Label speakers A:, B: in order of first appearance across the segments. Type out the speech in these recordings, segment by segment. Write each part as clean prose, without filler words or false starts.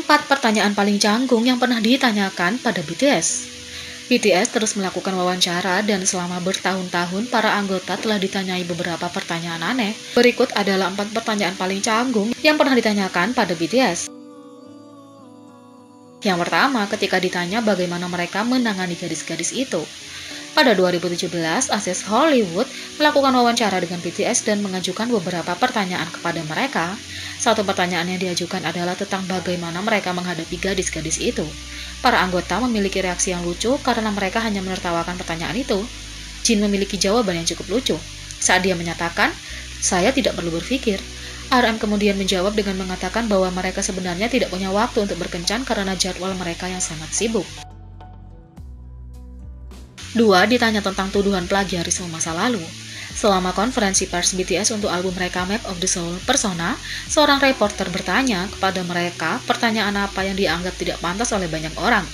A: 4 pertanyaan paling canggung yang pernah ditanyakan pada BTS. BTS terus melakukan wawancara dan selama bertahun-tahun para anggota telah ditanyai beberapa pertanyaan aneh. Berikut adalah 4 pertanyaan paling canggung yang pernah ditanyakan pada BTS. Yang pertama, ketika ditanya bagaimana mereka menangani gadis-gadis itu. Pada 2017, Access Hollywood melakukan wawancara dengan BTS dan mengajukan beberapa pertanyaan kepada mereka. Satu pertanyaan yang diajukan adalah tentang bagaimana mereka menghadapi gadis-gadis itu. Para anggota memiliki reaksi yang lucu karena mereka hanya menertawakan pertanyaan itu. Jin memiliki jawaban yang cukup lucu. Saat dia menyatakan, "Saya tidak perlu berpikir." RM kemudian menjawab dengan mengatakan bahwa mereka sebenarnya tidak punya waktu untuk berkencan karena jadwal mereka yang sangat sibuk. 2. Ditanya tentang tuduhan plagiarisme masa lalu. Selama konferensi pers BTS untuk album mereka Map of the Soul Persona, seorang reporter bertanya kepada mereka pertanyaan apa yang dianggap tidak pantas oleh banyak orang.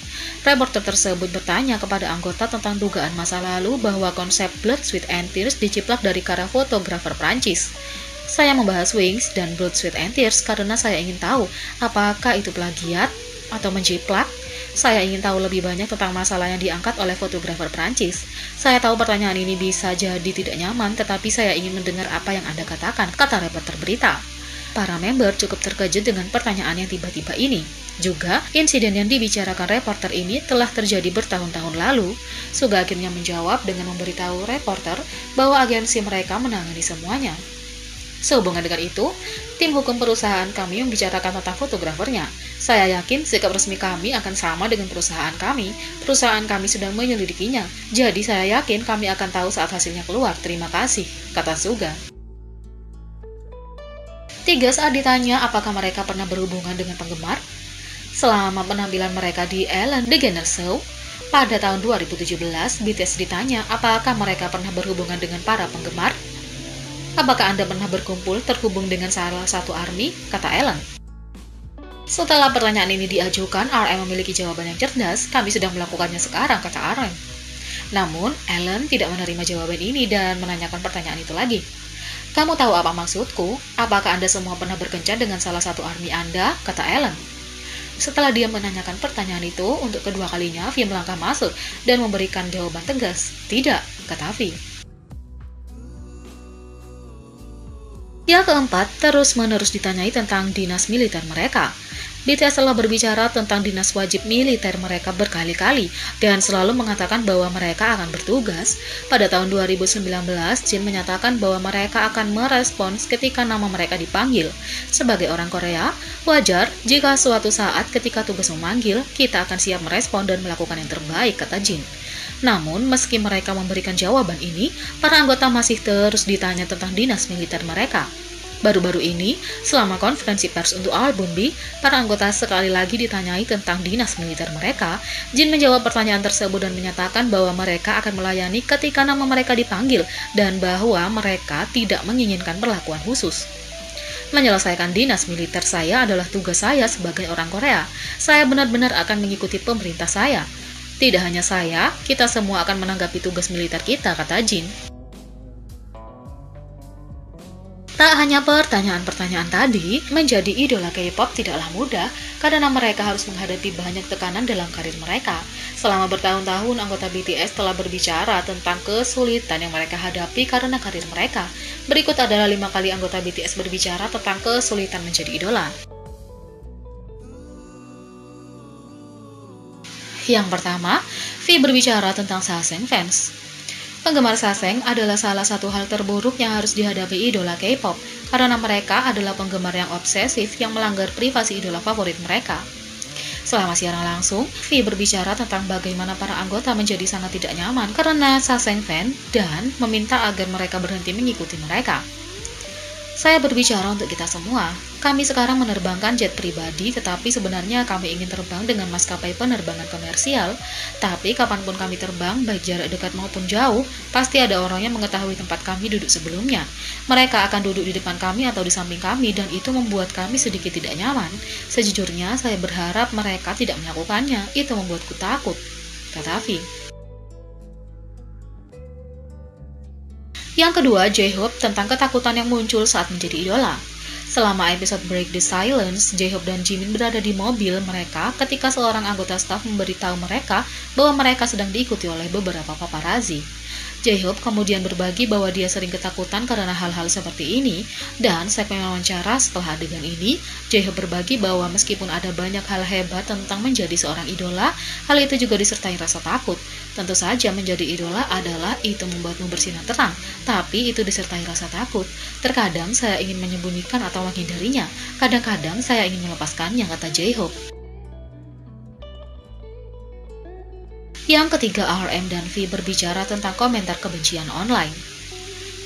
A: Reporter tersebut bertanya kepada anggota tentang dugaan masa lalu bahwa konsep Blood, Sweat and Tears diciplak dari karya fotografer Prancis. Saya membahas Wings dan Blood, Sweat and Tears karena saya ingin tahu apakah itu plagiat atau menjiplak. Saya ingin tahu lebih banyak tentang masalah yang diangkat oleh fotografer Prancis. Saya tahu pertanyaan ini bisa jadi tidak nyaman, tetapi saya ingin mendengar apa yang Anda katakan, kata reporter berita. Para member cukup terkejut dengan pertanyaan yang tiba-tiba ini. Juga, insiden yang dibicarakan reporter ini telah terjadi bertahun-tahun lalu. Suga akhirnya menjawab dengan memberitahu reporter bahwa agensi mereka menangani semuanya. Sehubungan dengan itu, tim hukum perusahaan kami membicarakan tentang fotografernya. Saya yakin sikap resmi kami akan sama dengan perusahaan kami. Perusahaan kami sedang menyelidikinya. Jadi saya yakin kami akan tahu saat hasilnya keluar. Terima kasih, kata Suga. 3. Saat ditanya apakah mereka pernah berhubungan dengan penggemar. Selama penampilan mereka di Ellen DeGeneres Show, pada tahun 2017, BTS ditanya apakah mereka pernah berhubungan dengan para penggemar. Apakah Anda pernah berkumpul terhubung dengan salah satu ARMY? Kata Ellen. Setelah pertanyaan ini diajukan, RM memiliki jawaban yang cerdas. Kami sedang melakukannya sekarang, kata RM. Namun, Ellen tidak menerima jawaban ini dan menanyakan pertanyaan itu lagi. Kamu tahu apa maksudku? Apakah Anda semua pernah berkencan dengan salah satu ARMY Anda? Kata Ellen. Setelah dia menanyakan pertanyaan itu, untuk kedua kalinya, V melangkah masuk dan memberikan jawaban tegas. Tidak, kata V. Yang keempat, terus-menerus ditanyai tentang dinas militer mereka. BTS telah berbicara tentang dinas wajib militer mereka berkali-kali dan selalu mengatakan bahwa mereka akan bertugas. Pada tahun 2019, Jin menyatakan bahwa mereka akan merespons ketika nama mereka dipanggil. Sebagai orang Korea, wajar jika suatu saat ketika tugas memanggil, kita akan siap merespon dan melakukan yang terbaik, kata Jin. Namun, meski mereka memberikan jawaban ini, para anggota masih terus ditanya tentang dinas militer mereka. Baru-baru ini, selama konferensi pers untuk album B, para anggota sekali lagi ditanyai tentang dinas militer mereka. Jin menjawab pertanyaan tersebut dan menyatakan bahwa mereka akan melayani ketika nama mereka dipanggil dan bahwa mereka tidak menginginkan perlakuan khusus. Menyelesaikan dinas militer saya adalah tugas saya sebagai orang Korea. Saya benar-benar akan mengikuti pemerintah saya. Tidak hanya saya, kita semua akan menanggapi tugas militer kita, kata Jin. Tak hanya pertanyaan-pertanyaan tadi, menjadi idola K-pop tidaklah mudah karena mereka harus menghadapi banyak tekanan dalam karir mereka. Selama bertahun-tahun, anggota BTS telah berbicara tentang kesulitan yang mereka hadapi karena karir mereka. Berikut adalah 5 kali anggota BTS berbicara tentang kesulitan menjadi idola. Yang pertama, V berbicara tentang Saseng fans. Penggemar Saseng adalah salah satu hal terburuk yang harus dihadapi idola K-pop, karena mereka adalah penggemar yang obsesif yang melanggar privasi idola favorit mereka. Selama siaran langsung, V berbicara tentang bagaimana para anggota menjadi sangat tidak nyaman karena Saseng fan dan meminta agar mereka berhenti mengikuti mereka. Saya berbicara untuk kita semua. Kami sekarang menerbangkan jet pribadi, tetapi sebenarnya kami ingin terbang dengan maskapai penerbangan komersial. Tapi kapanpun kami terbang, baik jarak dekat maupun jauh, pasti ada orang yang mengetahui tempat kami duduk sebelumnya. Mereka akan duduk di depan kami atau di samping kami, dan itu membuat kami sedikit tidak nyaman. Sejujurnya, saya berharap mereka tidak melakukannya. Itu membuatku takut, kata V. Yang kedua, J-Hope tentang ketakutan yang muncul saat menjadi idola. Selama episode Break the Silence, J-Hope dan Jimin berada di mobil mereka ketika seorang anggota staf memberitahu mereka bahwa mereka sedang diikuti oleh beberapa paparazzi. J-Hope kemudian berbagi bahwa dia sering ketakutan karena hal-hal seperti ini, dan segmen wawancara setelah adegan ini, J-Hope berbagi bahwa meskipun ada banyak hal hebat tentang menjadi seorang idola, hal itu juga disertai rasa takut. Tentu saja menjadi idola adalah itu membuatmu bersinar terang, tapi itu disertai rasa takut. Terkadang saya ingin menyembunyikan atau menghindarinya, kadang-kadang saya ingin melepaskannya, kata J-Hope. Yang ketiga, RM dan V berbicara tentang komentar kebencian online.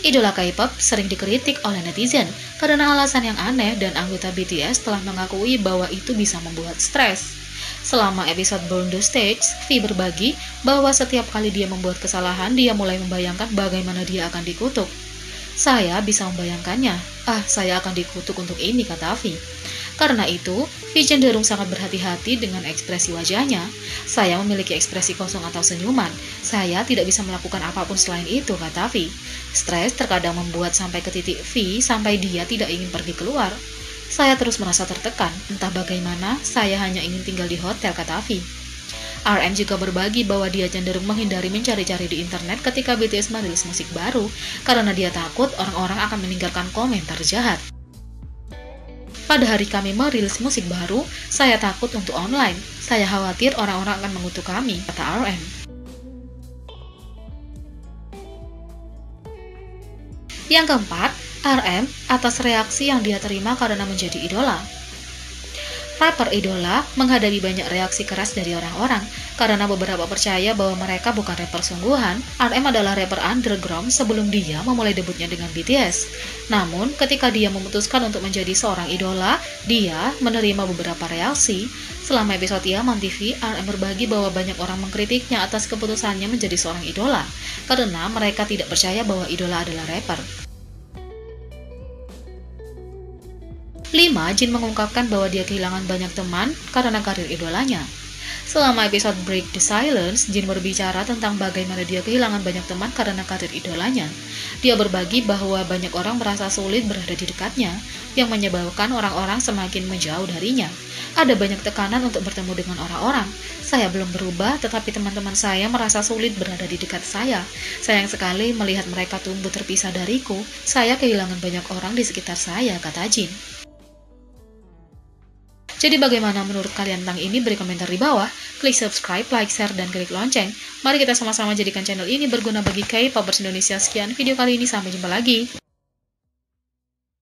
A: Idola K-pop sering dikritik oleh netizen karena alasan yang aneh dan anggota BTS telah mengakui bahwa itu bisa membuat stres. Selama episode Burn the Stage, V berbagi bahwa setiap kali dia membuat kesalahan, dia mulai membayangkan bagaimana dia akan dikutuk. Saya bisa membayangkannya, saya akan dikutuk untuk ini, kata V. Karena itu, V cenderung sangat berhati-hati dengan ekspresi wajahnya. Saya memiliki ekspresi kosong atau senyuman. Saya tidak bisa melakukan apapun selain itu, kata V. Stres terkadang membuat sampai ke titik V sampai dia tidak ingin pergi keluar. Saya terus merasa tertekan, entah bagaimana, saya hanya ingin tinggal di hotel, kata V. RM juga berbagi bahwa dia cenderung menghindari mencari-cari di internet ketika BTS merilis musik baru, karena dia takut orang-orang akan meninggalkan komentar jahat. Pada hari kami merilis musik baru, saya takut untuk online. Saya khawatir orang-orang akan mengutuk kami, kata RM. Yang keempat, RM atas reaksi yang dia terima karena menjadi idola. Rapper idola menghadapi banyak reaksi keras dari orang-orang karena beberapa percaya bahwa mereka bukan rapper sungguhan. RM adalah rapper underground sebelum dia memulai debutnya dengan BTS. Namun, ketika dia memutuskan untuk menjadi seorang idola, dia menerima beberapa reaksi. Selama episode Yaman TV, RM berbagi bahwa banyak orang mengkritiknya atas keputusannya menjadi seorang idola karena mereka tidak percaya bahwa idola adalah rapper. 5. Jin mengungkapkan bahwa dia kehilangan banyak teman karena karir idolanya. Selama episode Break the Silence, Jin berbicara tentang bagaimana dia kehilangan banyak teman karena karir idolanya. Dia berbagi bahwa banyak orang merasa sulit berada di dekatnya, yang menyebabkan orang-orang semakin menjauh darinya. Ada banyak tekanan untuk bertemu dengan orang-orang. Saya belum berubah, tetapi teman-teman saya merasa sulit berada di dekat saya. Sayang sekali melihat mereka tumbuh terpisah dariku. Saya kehilangan banyak orang di sekitar saya, kata Jin. Jadi bagaimana menurut kalian tentang ini? Beri komentar di bawah. Klik subscribe, like, share, dan klik lonceng. Mari kita sama-sama jadikan channel ini berguna bagi K-popers Indonesia. Sekian video kali ini, sampai jumpa lagi.